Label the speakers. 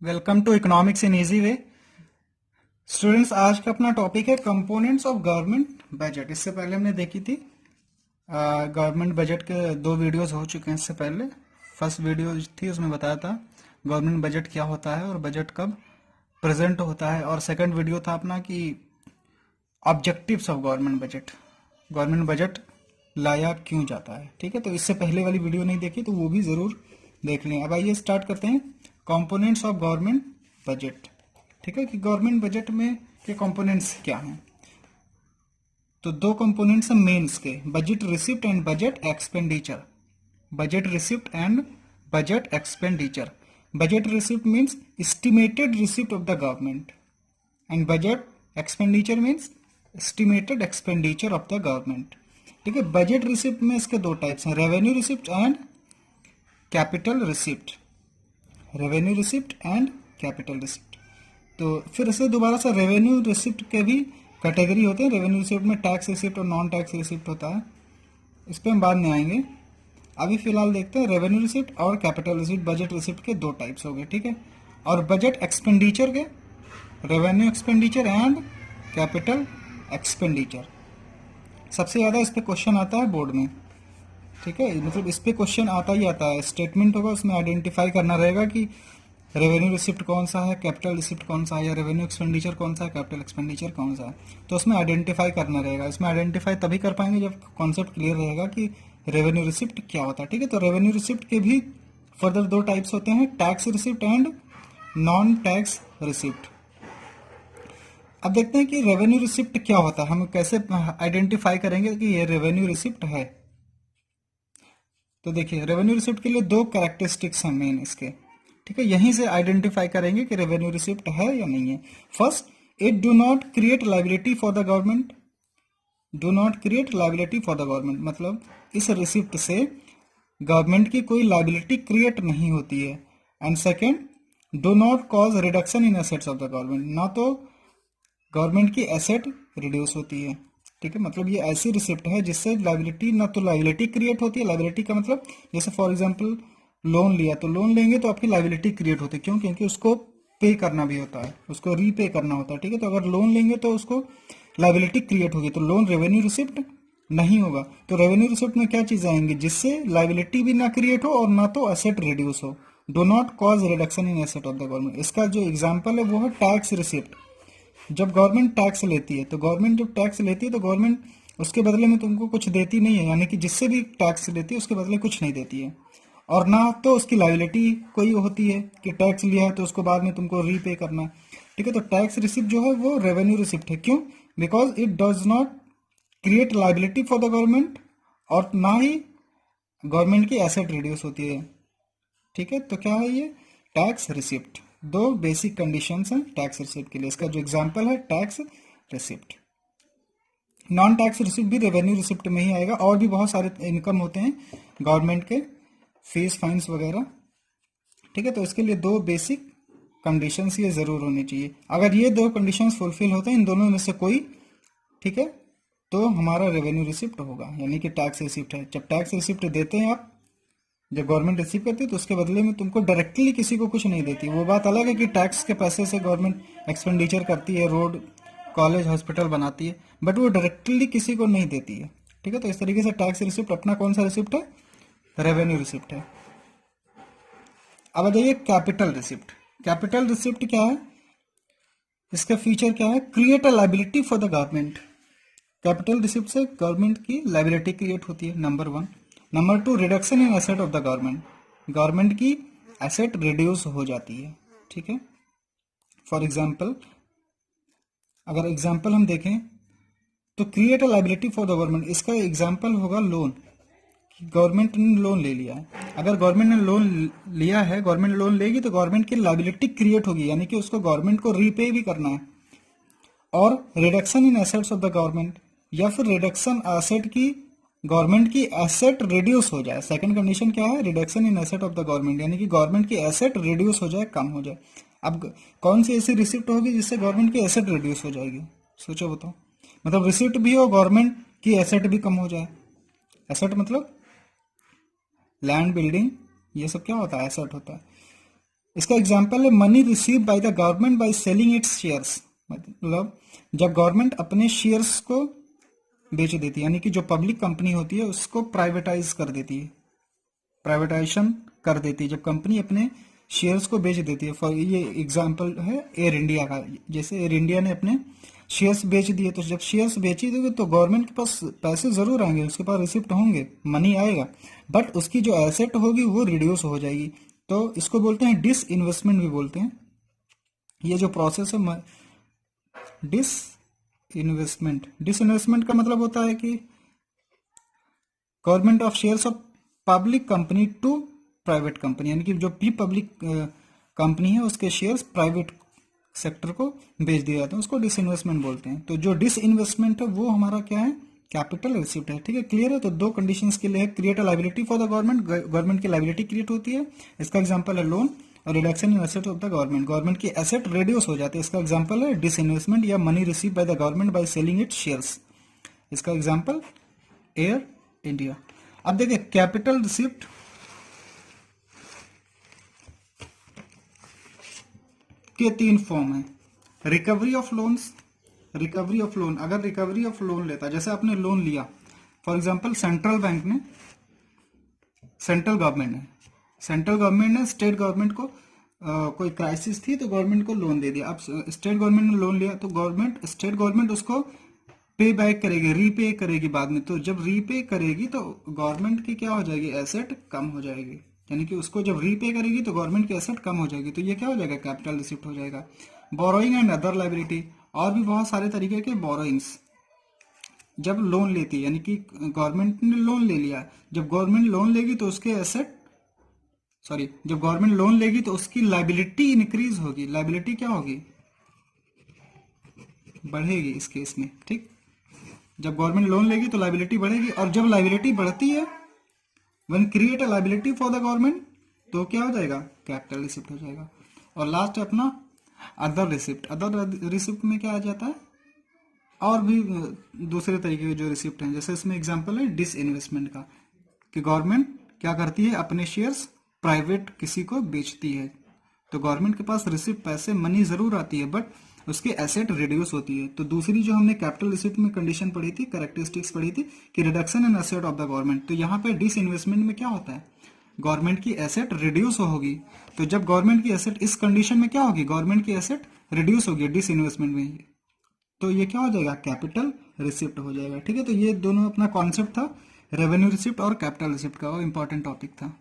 Speaker 1: Welcome to economics in easy way. Students, आज का अपना टॉपिक है कंपोनेंट्स ऑफ गवर्नमेंट बजट। इससे पहले हमने देखी थी गवर्नमेंट बजट के दो वीडियोस हो चुके हैं। इससे पहले फर्स्ट वीडियो थी, उसमें बताया था गवर्नमेंट बजट क्या होता है और बजट कब प्रेजेंट होता है। और सेकंड वीडियो था अपना कि ऑब्जेक्टिव्स ऑफ गवर्नमेंट बजट लाया क्यों जाता है। ठीक है, तो इससे पहले वाली वीडियो नहीं देखी तो वो भी जरूर देख लें। अब आइए स्टार्ट करते हैं कंपोनेंट्स ऑफ गवर्नमेंट बजट। ठीक है, कि गवर्नमेंट बजट में के कंपोनेंट्स क्या हैं। तो दो कंपोनेंट्स हैं मेंस के, budget receipt and budget expenditure. Budget receipt and budget expenditure. Budget receipt means estimated receipt of the government and budget expenditure means estimated expenditure of the government. ठीक है, बजट रिसिप्ट में इसके दो types हैं, revenue receipt and capital receipt. Revenue receipt and capital receipt. तो फिर से दोबारा से रेवेन्यू रिसिप्ट के भी कैटेगरी होते हैं। रेवेन्यू रिसिप्ट में टैक्स रिसिप्ट और नॉन टैक्स रिसिप्ट होता है, इस पर हम बाद में आएंगे। अभी फिलहाल देखते हैं रेवेन्यू रिसिप्ट और कैपिटल रिसिप्ट। बजट रिसिप्ट के दो टाइप्स हो गए। ठीक है, और बजट एक्सपेंडिचर के revenue expenditure and capital expenditure. सबसे ज़्यादा इस पर क्वेश्चन आता है बोर्ड में। ठीक है, मतलब इस पे क्वेश्चन आता ही आता है। स्टेटमेंट होगा, उसमें आइडेंटिफाई करना रहेगा कि रेवेन्यू रिसिप्ट कौन सा है, कैपिटल रिसिप्ट कौन सा है, या रेवेन्यू एक्सपेंडिचर कौन सा है, कैपिटल एक्सपेंडिचर कौन सा है। तो उसमें आइडेंटिफाई करना रहेगा। इसमें आइडेंटिफाई तभी कर पाएंगे जब कॉन्सेप्ट क्लियर रहेगा कि रेवेन्यू रिसिप्ट क्या होता है। ठीक है, तो रेवेन्यू रिसिप्ट के भी फर्दर दो टाइप्स होते हैं, tax receipt and non tax receipt. अब देखते हैं कि रेवेन्यू रिसिप्ट क्या होता है, हम कैसे आइडेंटिफाई करेंगे कि ये रेवेन्यू रिसिप्ट है। तो देखिए, रेवेन्यू रिसिप्ट के लिए दो कैरेक्टरिस्टिक्स हैं मेन इसके। ठीक है, यहीं से आइडेंटिफाई करेंगे कि रेवेन्यू रिसिप्ट है या नहीं है। First, it do not create liability for the government. Do not create liability for the government मतलब इस रिसिप्ट से गवर्नमेंट की कोई लाइबिलिटी क्रिएट नहीं होती है। And second, do not cause reduction in assets of the government. ना तो गवर्नमेंट की एसेट रिड्यूस होती है। ठीक है, मतलब ये ऐसी रिसिप्ट है जिससे लाइबिलिटी, ना तो लाइबिलिटी क्रिएट होती है। लाइबिलिटी का मतलब जैसे फॉर एग्जांपल लोन लिया, तो लोन लेंगे तो आपकी लाइबिलिटी क्रिएट होती है। क्यों? क्योंकि उसको पे करना भी होता है, उसको रीपे करना होता है। ठीक है, तो अगर लोन लेंगे तो उसको लाइबिलिटी क्रिएट होगी, तो लोन रेवेन्यू रिसिप्ट नहीं होगा। तो रेवेन्यू रिसिप्ट में क्या चीजें आएंगी जिससे लाइबिलिटी भी ना क्रिएट हो और ना तो एसेट रिड्यूस हो। Do not cause reduction in asset of the government. इसका जो एग्जाम्पल है वो है टैक्स रिसिप्ट। जब गवर्नमेंट टैक्स लेती है, तो गवर्नमेंट जब टैक्स लेती है तो गवर्नमेंट उसके बदले में तुमको कुछ देती नहीं है, यानी कि जिससे भी टैक्स लेती है उसके बदले कुछ नहीं देती है। और ना तो उसकी लाइबिलिटी कोई होती है कि टैक्स लिया है तो उसको बाद में तुमको रीपे करना। ठीक है, तो टैक्स रिसिप्ट जो है वो रेवेन्यू रिसिप्ट है। क्यों? Because it does not create liability for the government और ना ही गवर्नमेंट की एसेट रिड्यूस होती है। ठीक है, तो क्या है ये टैक्स रिसिप्ट। दो बेसिक कंडीशंस हैं टैक्स रिसिप्ट के लिए। इसका जो एग्जांपल है tax receipt. Non tax receipt भी रेवेन्यू रिसिप्ट में ही आएगा। और भी बहुत सारे इनकम होते हैं गवर्नमेंट के, फीस फाइन्स वगैरह। ठीक है, तो इसके लिए दो बेसिक कंडीशंस ये जरूर होनी चाहिए। अगर ये दो कंडीशंस फुलफिल होते हैं, इन दोनों में से कोई, ठीक है, तो हमारा रेवेन्यू रिसिप्ट होगा, यानी कि टैक्स रिसिप्ट है। जब टैक्स रिसिप्ट देते हैं आप, जब गवर्नमेंट रिसीव करती है तो उसके बदले में तुमको डायरेक्टली किसी को कुछ नहीं देती। वो बात अलग है कि टैक्स के पैसे से गवर्नमेंट एक्सपेंडिचर करती है, रोड कॉलेज हॉस्पिटल बनाती है, बट वो डायरेक्टली किसी को नहीं देती है। ठीक है, तो इस तरीके से टैक्स रिसिप्ट अपना कौन सा रिसिप्ट है? रेवेन्यू रिसिप्ट है। अब आ जाइए कैपिटल रिसिप्ट। कैपिटल रिसिप्ट क्या है? इसका फीचर क्या है? Create a liability for the government. Capital receipt से गवर्नमेंट की लाइबिलिटी क्रिएट होती है, number one. Number two, reduction in asset of the government. Government की एसेट रिड्यूस हो जाती है। ठीक है, फॉर एग्जाम्पल अगर एग्जाम्पल हम देखें तो create a liability for the government, इसका एग्जाम्पल होगा लोन। गवर्नमेंट ने लोन ले लिया है। अगर गवर्नमेंट ने लोन लिया है, गवर्नमेंट लोन लेगी तो गवर्नमेंट की लाइबिलिटी क्रिएट होगी, यानी कि उसको गवर्नमेंट को रीपे भी करना है। और reduction in assets of the government, या फिर रिडक्शन एसेट की, गवर्नमेंट की एसेट रिड्यूस हो जाए। सेकंड कंडीशन क्या है? Reduction in asset of the government, यानी कि गवर्नमेंट की एसेट रिड्यूस हो जाए, कम हो जाए। अब कौन सी ऐसी रिसिप्ट होगी जिससे गवर्नमेंट की एसेट रिड्यूस हो जाएगी? सोचो बताओ। मतलब रिसिप्ट भी हो, गवर्नमेंट की एसेट भी कम हो जाए। एसेट मतलब लैंड, बिल्डिंग, ये सब क्या होता है? एसेट होता है। इसका एग्जाम्पल है money receive by the government by selling it's shares. मतलब जब गवर्नमेंट अपने शेयर्स को बेच देती है, यानी कि जो पब्लिक कंपनी होती है उसको प्राइवेटाइज कर देती है, प्राइवेटाइजेशन कर देती है जब कंपनी अपने शेयर्स को बेच देती है। फॉर ये एग्जांपल है एयर इंडिया का, जैसे एयर इंडिया ने अपने शेयर्स बेच दिए, तो जब शेयर्स बेची देगी तो गवर्नमेंट के पास पैसे जरूर आएंगे, उसके पास रिसिप्ट होंगे, मनी आएगा, बट उसकी जो एसेट होगी वो रिड्यूस हो जाएगी। तो इसको बोलते हैं डिस इन्वेस्टमेंट भी बोलते हैं। ये जो प्रोसेस है डिस इन्वेस्टमेंट का मतलब होता है कि government of shares of public company to private company, यानी कि जो भी पब्लिक कंपनी है उसके शेयर्स प्राइवेट सेक्टर को बेच दिए जाते हैं, उसको डिसइन्वेस्टमेंट बोलते हैं। तो जो डिसइन्वेस्टमेंट है वो हमारा क्या है, कैपिटल रिसिप्ट है। ठीक है, क्लियर है। तो दो कंडीशंस के लिए है, create a liability for the government, government की लाइबिलिटी क्रिएट होती है, इसका एग्जांपल है लोन, और reduction in asset of the government, government की एसेट रिड्यूस हो जाती है, इसका एग्जांपल है डिसइन्वेस्टमेंट या money receive by the government by selling it's shares, इसका एग्जांपल एयर इंडिया। अब देखिए कैपिटल रिसिप्ट के तीन फॉर्म है, recovery of loans, recovery of loan, अगर रिकवरी ऑफ लोन लेता है, जैसे आपने लोन लिया, फॉर एग्जांपल सेंट्रल बैंक ने, सेंट्रल गवर्नमेंट ने स्टेट गवर्नमेंट को कोई क्राइसिस थी तो गवर्नमेंट को लोन दे दिया। अब स्टेट गवर्नमेंट ने लोन लिया तो स्टेट गवर्नमेंट उसको पे बैक करेगी, रीपे करेगी बाद में। तो जब रीपे करेगी तो गवर्नमेंट की क्या हो जाएगी, एसेट कम हो जाएगी, यानी कि उसको जब रीपे करेगी तो गवर्नमेंट की एसेट कम हो जाएगी, तो ये क्या हो जाएगा, कैपिटल रिसिप्ट हो जाएगा। बोरोइंग एंड अदर लाइबिलिटी, और भी बहुत सारे तरीके के बोरोइंग्स, जब लोन लेती है, यानी कि गवर्नमेंट ने लोन ले लिया, जब गवर्नमेंट लोन लेगी तो उसके एसेट, सॉरी, जब गवर्नमेंट लोन लेगी तो उसकी लाइबिलिटी इंक्रीज होगी, लाइबिलिटी क्या होगी, बढ़ेगी इस केस में। ठीक, जब गवर्नमेंट लोन लेगी तो लाइबिलिटी बढ़ेगी, और जब लाइबिलिटी बढ़ती है, one create a liability for the government, तो क्या हो जाएगा, कैपिटल रिसिप्ट हो जाएगा। और लास्ट है अपना अदर रिसिप्ट, अदर रिसिप्ट में क्या आ जाता है, और भी दूसरे तरीके के जो रिसिप्ट हैं, जैसे इसमें एग्जांपल है डिस इन्वेस्टमेंट का, कि गवर्नमेंट क्या करती है, अपने शेयर्स प्राइवेट किसी को बेचती है, तो गवर्नमेंट के पास रिसिप्ट, पैसे, मनी जरूर आती है, बट उसकी एसेट रिड्यूस होती है। तो दूसरी जो हमने कैपिटल रिसिप्ट में कंडीशन पढ़ी थी, कैरेक्टरिस्टिक्स पढ़ी थी, कि reduction in asset of the government, तो यहाँ पे डिस इन्वेस्टमेंट में क्या होता है, गवर्नमेंट की एसेट रिड्यूस होगी। तो जब गवर्नमेंट की एसेट, इस कंडीशन में क्या होगी, गवर्नमेंट की एसेट रिड्यूस होगी डिस इन्वेस्टमेंट में, तो ये क्या हो जाएगा, कैपिटल रिसिप्ट हो जाएगा। ठीक है, तो ये दोनों अपना कॉन्सेप्ट था रेवेन्यू रिसिप्ट और कैपिटल रिसिप्ट का, वो इंपॉर्टेंट टॉपिक था।